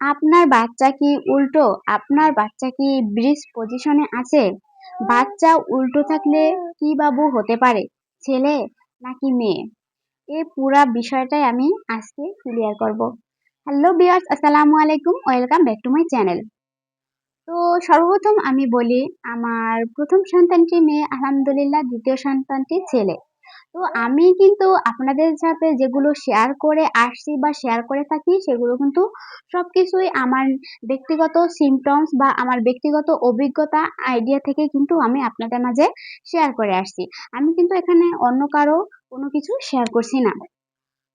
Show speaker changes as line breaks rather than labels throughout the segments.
আপনার বাচ্চা কি উল্টো? আপনার বাচ্চা কি ব্রিজ পজিশনে আছে? বাচ্চা উল্টো থাকলে কি বাবু হতে পারে? ছেলে নাকি মেয়ে? এই পুরা বিষয়টাই আমি আজকে ক্লিয়ার করব। হ্যালো ভিউয়ার্স, আসসালামু আলাইকুম। Welcome back to my channel. তো সর্বপ্রথম আমি বলি, আমার ১ম সন্তানটি মেয়ে, আলহামদুলিল্লাহ ২য় সন্তানটি ছেলে। তো আমি কিন্তু আপনাদের সাথে যেগুলো শেয়ার করে আসছি বা শেয়ার করে থাকি, সেগুলো কিন্তু সবকিছুই আমার ব্যক্তিগত সিম্পটমস বা আমার ব্যক্তিগত অভিজ্ঞতা, আইডিয়া থেকে কিন্তু আমি আপনাদের মাঝে শেয়ার করে আসছি। আমি কিন্তু এখানে অন্য কারো কোনো কিছু শেয়ার করছি না।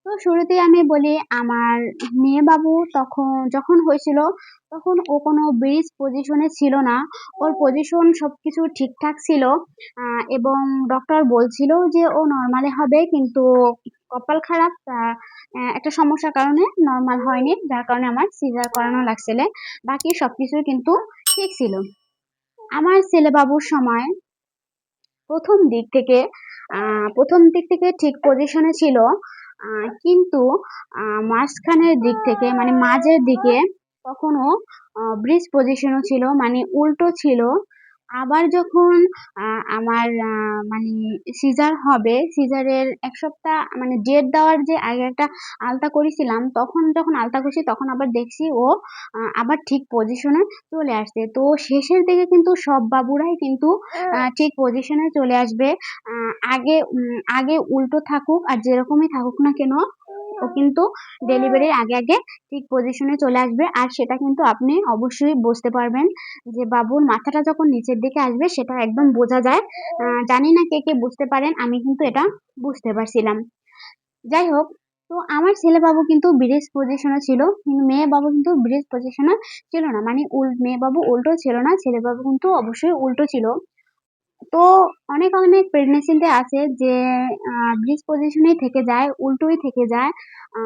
তো শুরুতেই আমি বলি, আমার মেয়ে বাবু যখন হয়েছিল, তখন ও কোনো ব্রিজ পজিশনে ছিল না। ওর পজিশন সবকিছু ঠিকঠাক ছিল। এবং ডক্টর বলছিল যে ও নরমালে হবে, কিন্তু কপাল খারাপ, একটা সমস্যার কারণে নরমাল হয়নি। যার কারণে আমার সিজার করানো লাগছিল। বাকি সবকিছুই কিন্তু ঠিক ছিল। আমার ছেলে বাবুর সময় ১ম দিক থেকে ১ম দিক থেকে ঠিক পজিশনে ছিল। কিন্তু মাঝখানের দিক থেকে মানে মাঝের দিকে কখনো ব্রিজ পজিশনও ছিল, মানে উল্টো ছিল। আবার যখন আমার মানে সিজার হবে, সিজারের ১ সপ্তাহ মানে ডেট দেওয়ার যে আগে একটা আলতা করেছিলাম, তখন যখন আলতা করছি তখন আবার দেখছি ও আবার ঠিক পজিশনে চলে আসছে। তো শেষের দিকে কিন্তু সব বাবুরাই কিন্তু ঠিক পজিশনে চলে আসবে। আ আগে উল্টো থাকুক আর যেরকমই থাকুক না কেন, ও কিন্তু ডেলিভারির আগে ঠিক পজিশনে চলে আসবে। আর সেটা কিন্তু আপনি অবশ্যই বুঝতে পারবেন যে বাবুর মাথাটা যখন নিচের দিকে আসবে, সেটা একদম বোঝা যায়। জানি না কে বুঝতে পারেন, আমি কিন্তু এটা বুঝতে পারছিলাম। যাই হোক, তো আমার ছেলে বাবু কিন্তু ব্রিজ পজিশনে ছিল, কিন্তু মেয়ে বাবু কিন্তু ব্রিজ পজিশনে ছিল না। মানে মেয়ে বাবু উল্টো ছিল না, ছেলে বাবু কিন্তু অবশ্যই উল্টো ছিল। তো অনেক প্রেগনেন্সিতে আছে যে ব্রিজ পজিশনেই থেকে যায়, উল্টোই থেকে যায়। আ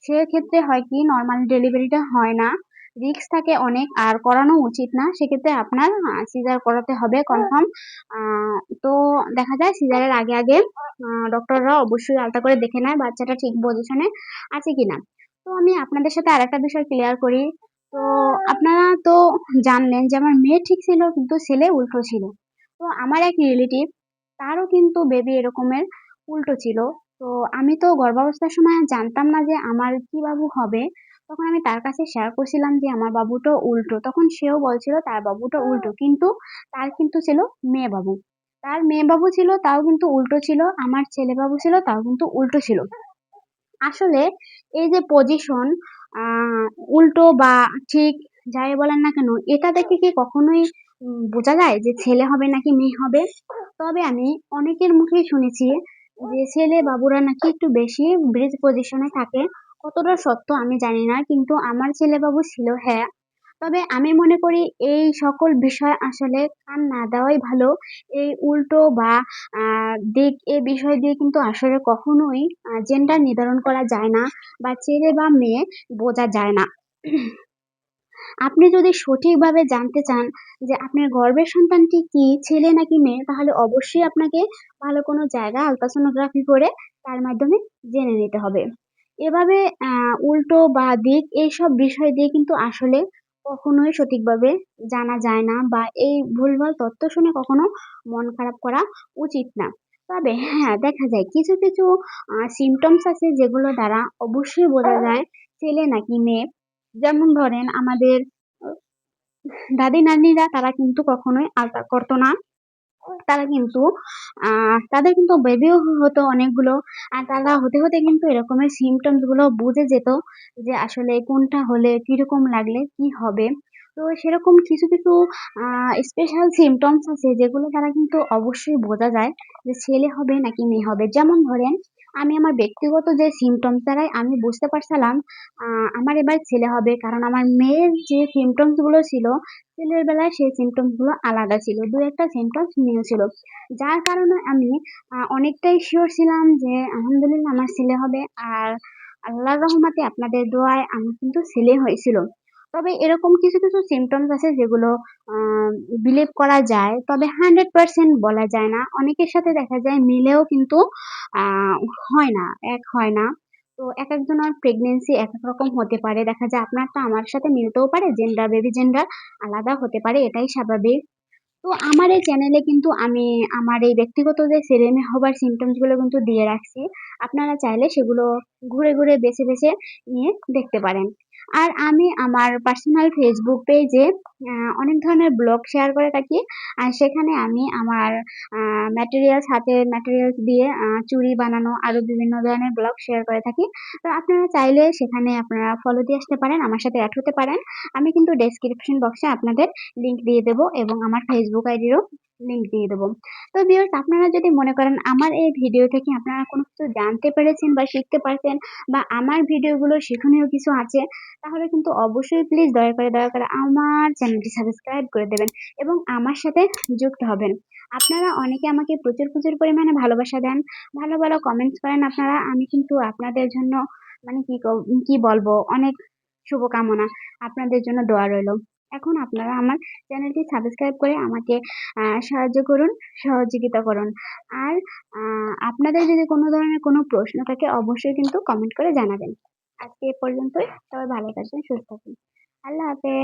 সেক্ষেত্রে হয় কি, নরমাল ডেলিভারিটা হয় না। রিস্ক থাকে অনেক, আর করানো উচিত না। সেক্ষেত্রে আপনার সিজার করাতে হবে কনফার্ম। আ তো দেখা যায় সিজারের আগে ডক্টররা অবশ্যই আলতা করে দেখে নেয় বাচ্চাটা ঠিক পজিশনে আছে কিনা। তো আমি আপনাদের সাথে আরেকটা বিষয় ক্লিয়ার করি। তো আপনারা তো জানলেন যে আমার মেয়ে ঠিক ছিল কিন্তু ছেলে উল্টো ছিল। তো আমার এক রিলেটিভ, তারও কিন্তু বেবি এরকমের উল্টো ছিল। তো আমি তো গর্ভাবস্থার সময় জানতাম না যে আমার কি বাবু হবে। তখন আমি তার কাছে শেয়ার করছিলাম যে আমার বাবুটা উল্টো। তখন সেও বলছিল তার বাবুটা উল্টো। কিন্তু তার কিন্তু ছিল মেয়ে বাবু। তার মেয়ে বাবু ছিল, তাও কিন্তু উল্টো ছিল। আমার ছেলে বাবু ছিল, তাও কিন্তু উল্টো ছিল। আসলে এই যে পজিশন, আ উল্টো বা ঠিক যাই বলেন না কেন, এটা দেখে কি কখনোই বোঝা যায় যে ছেলে হবে নাকি মেয়ে হবে? তবে আমি অনেকের মুখেই শুনেছি যে ছেলে বাবুরা নাকি একটু বেশি ব্রিজ পজিশনে থাকে। কতটা সত্য আমি জানি না। কিন্তু আমার ছেলে বাবু ছিল, হ্যাঁ। তবে আমি মনে করি এই সকল বিষয় আসলে কান না দেওয়াই ভালো। এই উল্টো বা দিক, এ বিষয় দিয়ে কিন্তু আসলে কখনোই জেন্ডার নির্ধারণ করা যায় না বা ছেলে বা মেয়ে বোঝা যায় না। আপনি যদি সঠিকভাবে জানতে চান যে আপনার গর্ভের সন্তানটি কি ছেলে নাকি মেয়ে, তাহলে অবশ্যই আপনাকে ভালো কোনো জায়গায় আল্ট্রাসোনোগ্রাফি করে তার মাধ্যমে জেনে নিতে হবে। এভাবে উল্টো বা দিক, এইসব বিষয় দিয়ে কিন্তু আসলে কখনোই সঠিকভাবে জানা যায় না, বা এই ভুলভাল তথ্য শুনে কখনো মন খারাপ করা উচিত না। তবে হ্যাঁ, দেখা যায় কিছু symptoms আছে যেগুলো দ্বারা অবশ্যই বোঝা যায় ছেলে নাকি মেয়ে। যেমন ধরেন, আমাদের দাদি-নানিরা তারা কিন্তু কখনোই আলতা করত না। তারা কিন্তু তাদের কিন্তু বেবিও হতো অনেকগুলো। আর তারা হতে কিন্তু এরকমের symptoms গুলো বুঝে যেত যে আসলে কোনটা হলে কিরকম লাগলে কি হবে। তো সেরকম কিছু আ স্পেশাল symptoms আছে যেগুলো দ্বারা কিন্তু অবশ্যই বোঝা যায় যে ছেলে হবে নাকি মেয়ে হবে। যেমন ধরেন, আমি আমার ব্যক্তিগত যে symptoms দ্বারাই আমি বুঝতে পারছিলাম আ আমার এবার ছেলে হবে। কারণ আমার মেয়ের যে symptoms গুলো ছিল, ছেলের বেলায় সেই symptoms গুলো আলাদা ছিল। ২-১ টা symptoms মিল ছিল। যার কারণে আমি অনেকটাই সিউর ছিলাম যে আলহামদুলিল্লাহ আমার ছেলে হবে। আর আল্লাহর রহমতে আপনাদের দোয়ায় আমার কিন্তু ছেলে হয়েছিল। তবে এরকম কিছু symptoms আছে যেগুলো আ বিলিভ করা যায়। তবে 100% বলা যায় না। অনেকের সাথে দেখা যায় মিলেও কিন্তু আ হয় না, এক হয় না। তো একেকজনের প্রেগন্যান্সি একেক রকম হতে পারে। দেখা যায় আপনারটা আমার সাথে মিলতেও পারে, জেন্ডার, বেবি জেন্ডার আলাদা হতে পারে, এটাই স্বাভাবিক। তো আমার এই চ্যানেলে কিন্তু আমি আমার এই ব্যক্তিগত যে ছেলে-মেয়ে হবার symptoms গুলো কিন্তু দিয়ে রাখছি। আপনারা চাইলে সেগুলো ঘুরে, ঘুরে বেছে, বেছে নিয়ে দেখতে পারেন। আর আমি আমার পার্সোনাল ফেসবুক পেজে অনেক ধরনের ব্লগ শেয়ার করে থাকি। আর সেখানে আমি আমার ম্যাটেরিয়ালস, হাতের ম্যাটেরিয়ালস দিয়ে চুড়ি বানানো আরো বিভিন্ন ধরনের ব্লগ শেয়ার করে থাকি। তো আপনারা চাইলে সেখানে আপনারা ফলো দিয়ে আসতে পারেন, আমার সাথে এড হতে পারেন। আমি কিন্তু ডেসক্রিপশন বক্সে আপনাদের লিংক দিয়ে দেবো এবং আমার ফেসবুক আইডিরও লিংক দিয়ে দেবো। তো ভিউয়ার্স, আপনারা যদি মনে করেন আমার এই ভিডিও থেকে আপনারা কোনো কিছু জানতে পেরেছেন বা শিখতে পারছেন, বা আমার ভিডিওগুলো শিক্ষণীয় কিছু আছে, তাহলে কিন্তু অবশ্যই প্লিজ দয়া করে আমার চ্যানেলটি সাবস্ক্রাইব করে দেবেন এবং আমার সাথে যুক্ত হবেন। আপনারা অনেকে আমাকে প্রচুর, প্রচুর পরিমাণে ভালোবাসা দেন, ভালো, ভালো কমেন্টস করেন আপনারা। আমি কিন্তু আপনাদের জন্য মানে কি বলবো, অনেক শুভকামনা। আপনাদের জন্য দোয়া রইলো। এখন আপনারা আমার চ্যানেলটি সাবস্ক্রাইব করে আমাকে সাহায্য করুন, সহযোগিতা করুন। আর আপনাদের যদি কোনো ধরনের কোনো প্রশ্ন থাকে অবশ্যই কিন্তু কমেন্ট করে জানাবেন। আজকে এ পর্যন্তই। সবাই ভালো থাকবেন, সুস্থ থাকবেন। আল্লাহ হাফেজ।